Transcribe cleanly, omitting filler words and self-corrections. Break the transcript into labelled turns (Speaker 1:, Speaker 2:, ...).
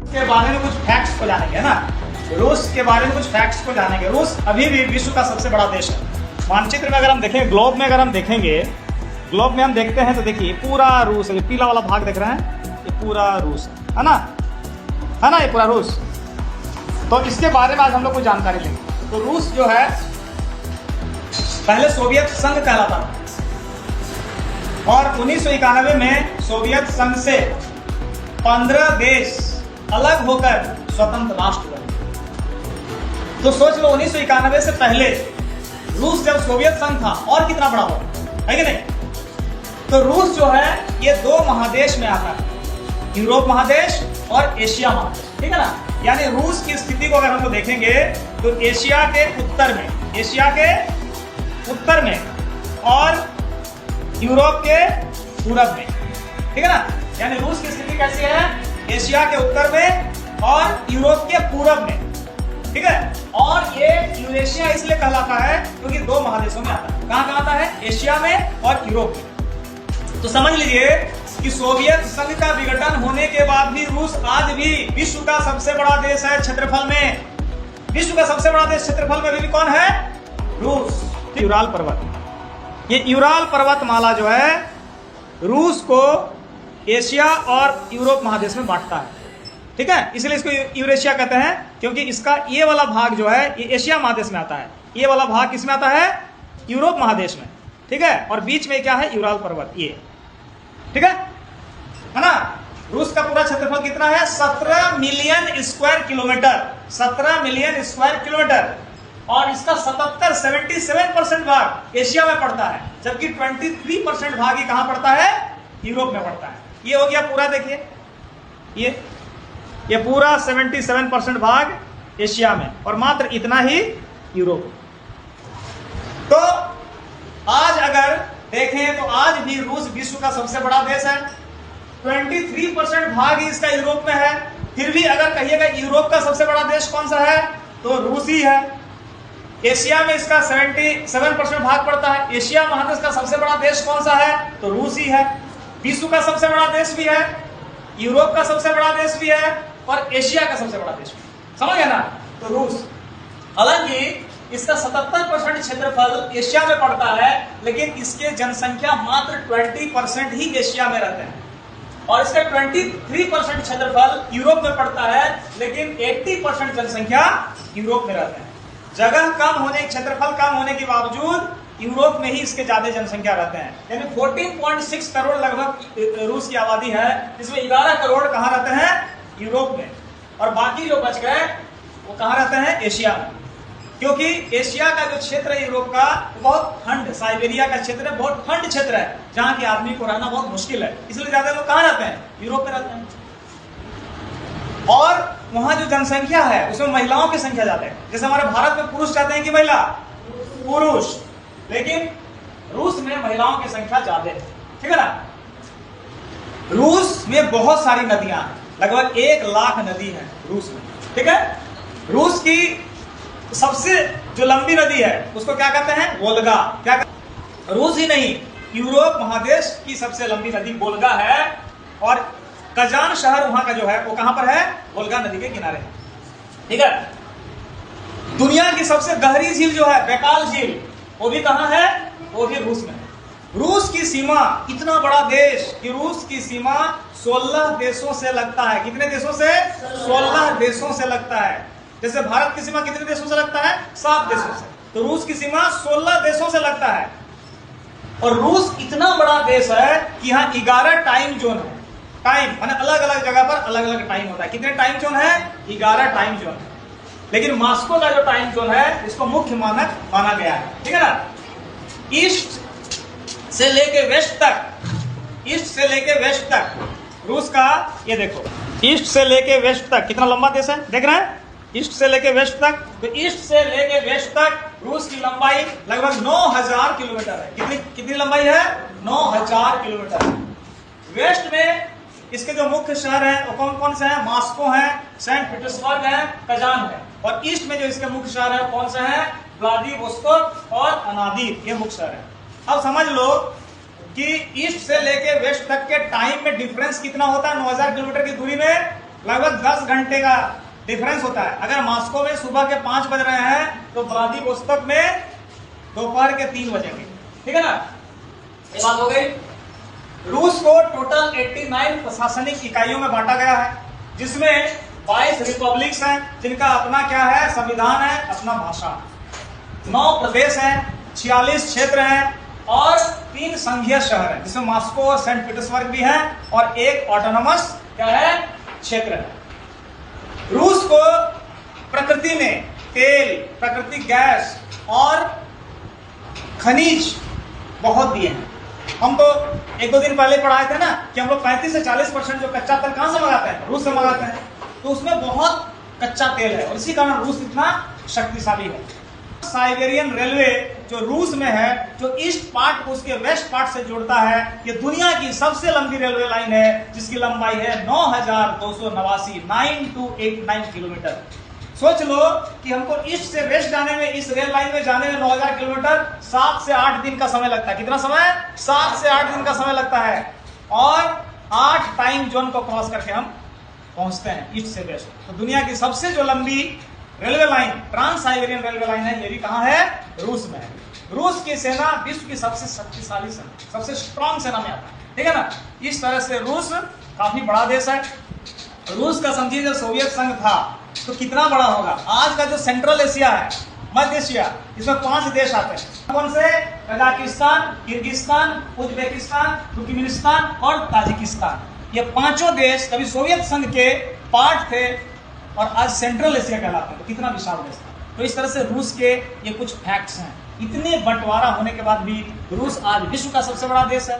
Speaker 1: के बारे में कुछ फैक्ट्स को जानेंगे ना। रूस के बारे में कुछ फैक्ट्स को जानेंगे। रूस अभी भी विश्व का सबसे बड़ा देश है। मानचित्र में अगर हम देखेंगे, ग्लोब में अगर हम देखेंगे, ग्लोब में हम देखते हैं तो देखिए पूरा रूस है। ये पीला वाला भाग देख रहे हैं, ये पूरा रूस है ना, है ना, ये पूरा रूस। तो इसके बारे में आज हम लोग को जानकारी लेंगे। तो रूस जो है पहले सोवियत संघ कहलाता था और 1991 में सोवियत संघ से 15 देश अलग होकर स्वतंत्र राष्ट्र बने। तो सोच लो 1991 से पहले रूस जब सोवियत संघ था और कितना बड़ा हुआ है कि नहीं। तो रूस जो है ये दो महादेश में आता है, यूरोप महादेश और एशिया महादेश, ठीक है ना। यानी रूस की स्थिति को अगर हम लोग देखेंगे तो एशिया के उत्तर में, एशिया के उत्तर में और यूरोप के पूरब में, ठीक है ना। यानी रूस की स्थिति कैसी है, एशिया के उत्तर में और यूरोप के पूरब में, ठीक है। और ये यूरेशिया इसलिए कहलाता है क्योंकि दो महादेशों में आता है। कहां आता है, एशिया में और यूरोप में। तो समझ लीजिए कि सोवियत संघ का विघटन होने के बाद भी रूस आज भी विश्व का सबसे बड़ा देश है क्षेत्रफल में। विश्व का सबसे बड़ा देश क्षेत्रफल में भी कौन है, रूस। यूराल पर्वत, ये यूराल पर्वतमाला जो है रूस को एशिया और यूरोप महादेश में बांटता है, ठीक है। इसलिए इसको यूरेशिया कहते हैं क्योंकि इसका ये वाला भाग जो है ये एशिया महादेश में आता है, ये वाला भाग किसमें आता है, यूरोप महादेश में, ठीक है। और बीच में क्या है, यूराल पर्वत, ये, ठीक है ना। रूस का पूरा क्षेत्रफल कितना है, 17 million square kilometre, 17 million square kilometre. और इसका 77% भाग एशिया में पड़ता है, जबकि 23% भाग ही कहां पड़ता है, यूरोप में पड़ता है। ये हो गया पूरा, देखिए ये पूरा 77% भाग एशिया में और मात्र इतना ही यूरोप। तो आज अगर देखें तो आज भी रूस विश्व का सबसे बड़ा देश है। 23% भाग ही इसका यूरोप में है। फिर भी अगर कहिएगा यूरोप का सबसे बड़ा देश कौन सा है तो रूस ही है। एशिया में इसका 77% भाग पड़ता है। एशिया महादेश का सबसे बड़ा देश कौन सा है तो रूस ही है। विश्व का सबसे बड़ा देश भी है, यूरोप का सबसे बड़ा देश भी है और एशिया का सबसे बड़ा देश भी। समझ गए ना, तो रूस। हालांकि इसका 77% क्षेत्रफल एशिया में पड़ता है, लेकिन इसके जनसंख्या मात्र 20% ही एशिया में रहते हैं और इसका 23% क्षेत्रफल यूरोप में पड़ता है, लेकिन 80% जनसंख्या यूरोप में रहते हैं। जगह कम होने, क्षेत्रफल कम होने के बावजूद यूरोप में ही इसके ज्यादा जनसंख्या रहते हैं। यानी 14.6 करोड़ लगभग रूस की आबादी है, जिसमें 11 करोड़ कहां रहते हैं, यूरोप में, और बाकी जो बच गए वो कहां रहते हैं, एशिया में। क्योंकि एशिया का जो क्षेत्र है यूरोप का, बहुत ठंड, साइबेरिया का क्षेत्र है, बहुत ठंड क्षेत्र है, जहां की आदमी को रहना बहुत मुश्किल है। इसलिए ज्यादा लोग कहां रहते हैं, यूरोप में रहते हैं। और वहां जो जनसंख्या है उसमें महिलाओं की संख्या ज्यादा है। जैसे हमारे भारत में पुरुष चाहते हैं कि महिला, पुरुष, लेकिन रूस में महिलाओं की संख्या ज्यादा है, ठीक है ना। रूस में बहुत सारी नदियां हैं, लगभग 1 लाख नदी है रूस में, ठीक है। रूस की सबसे जो लंबी नदी है उसको क्या कहते हैं, वोल्गा। क्या रूस ही नहीं, यूरोप महादेश की सबसे लंबी नदी वोल्गा है और कजान शहर वहां का जो है वो कहां पर है, वोल्गा नदी के किनारे है, ठीक है। दुनिया की सबसे गहरी झील जो है, बैकाल झील, वो भी कहां है, वो भी रूस में। रूस की सीमा, इतना बड़ा देश कि रूस की सीमा 16 देशों से लगता है। कितने देशों से, 16 देशों से लगता है। जैसे भारत की सीमा कितने देशों से लगता है, 7 देशों से, तो रूस की सीमा 16 देशों से लगता है। और रूस इतना बड़ा देश है कि यहाँ 11 टाइम जोन है। टाइम माने अलग अलग जगह पर अलग अलग टाइम होता है। कितने टाइम जोन है, 11 टाइम जोन है। लेकिन मॉस्को का जो टाइम जोन है इसको मुख्य मानक माना गया है, ठीक है ना। ईस्ट से लेके वेस्ट तक, ईस्ट से लेके वेस्ट तक रूस का, ये देखो, ईस्ट से लेके वेस्ट तक कितना लंबा देश है, देख रहे हैं, ईस्ट से लेके वेस्ट तक। तो ईस्ट से लेके वेस्ट तक रूस की लंबाई लगभग 9000 किलोमीटर है। कितनी लंबाई है, 9000 किलोमीटर। वेस्ट में इसके जो मुख्य शहर हैं वो कौन कौन से हैं, मॉस्को है, सेंट पीटर्सबर्ग है, कजान है। और ईस्ट में जो इसके मुख्य शहर है कौन से हैं, व्लादिवोस्तोक और अनादीर, ये मुख्य शहर है। अब समझ लो कि ईस्ट से लेके वेस्ट तक के टाइम में डिफरेंस कितना होता है 9000 किलोमीटर की दूरी में, लगभग 10 घंटे का डिफरेंस होता है। अगर मॉस्को में सुबह के 5 बज रहे हैं तो व्लादिवोस्तोक में दोपहर के 3 बजेंगे। ठीक है ना, ये बात हो गई। रूस को टोटल 89 प्रशासनिक इकाइयों में बांटा गया है, जिसमें 22 रिपब्लिक्स हैं जिनका अपना क्या है, संविधान है, अपना भाषा, 9 प्रदेश हैं, 46 क्षेत्र हैं और 3 संघीय शहर हैं, जिसमें मॉस्को और सेंट पीटर्सबर्ग भी हैं और एक ऑटोनोमस क्या है, क्षेत्र है। रूस को प्रकृति ने तेल, प्राकृतिक गैस और खनिज बहुत दिए हैं। हम तो 1-2 दिन पहले पढ़ाए थे ना कि हम लोग 35 से 40% जो कच्चा तेल कहां से मंगाते हैं, रूस से मंगाते हैं, तो उसमें बहुत कच्चा तेल है और इसी कारण रूस इतना शक्तिशाली है। साइबेरियन रेलवे जो रूस में है, जो ईस्ट पार्ट को उसके वेस्ट पार्ट से जोड़ता है, ये दुनिया की सबसे लंबी रेलवे लाइन है, जिसकी लंबाई है 9289 9289 किलोमीटर। सोच लो कि हमको ईस्ट से वेस्ट जाने में, इस रेल लाइन में जाने में 9000 किलोमीटर 7 से 8 दिन का समय लगता है। कितना समय? 7 से 8 दिन का समय लगता है और 8 टाइम जोन को क्रॉस करके हम पहुंचते हैं ईस्ट से वेस्ट। तो दुनिया की सबसे जो लंबी railway line, trans Siberian railway line है, ये भी कहां है? रूस में है। रूस की सेना विश्व की सबसे शक्तिशाली सेना, सबसे स्ट्रॉन्ग सेना में आता है। ठीक है ना, इस तरह से रूस काफी बड़ा देश है। रूस का समझिए जब सोवियत संघ था तो कितना बड़ा होगा। आज का जो सेंट्रल एशिया है, मध्य एशिया, इसमें 5 देश आते हैं। कौन से? कजाकिस्तान, किर्गिस्तान, उज्बेकिस्तान, तुर्कमेनिस्तान और ताजिकिस्तान। ये 5 देश कभी सोवियत संघ के पार्ट थे और आज सेंट्रल एशिया कहलाते हैं। तो कितना विशाल देश था। तो इस तरह से रूस के ये कुछ फैक्ट्स हैं। इतने बंटवारा होने के बाद भी रूस आज विश्व का सबसे बड़ा देश है।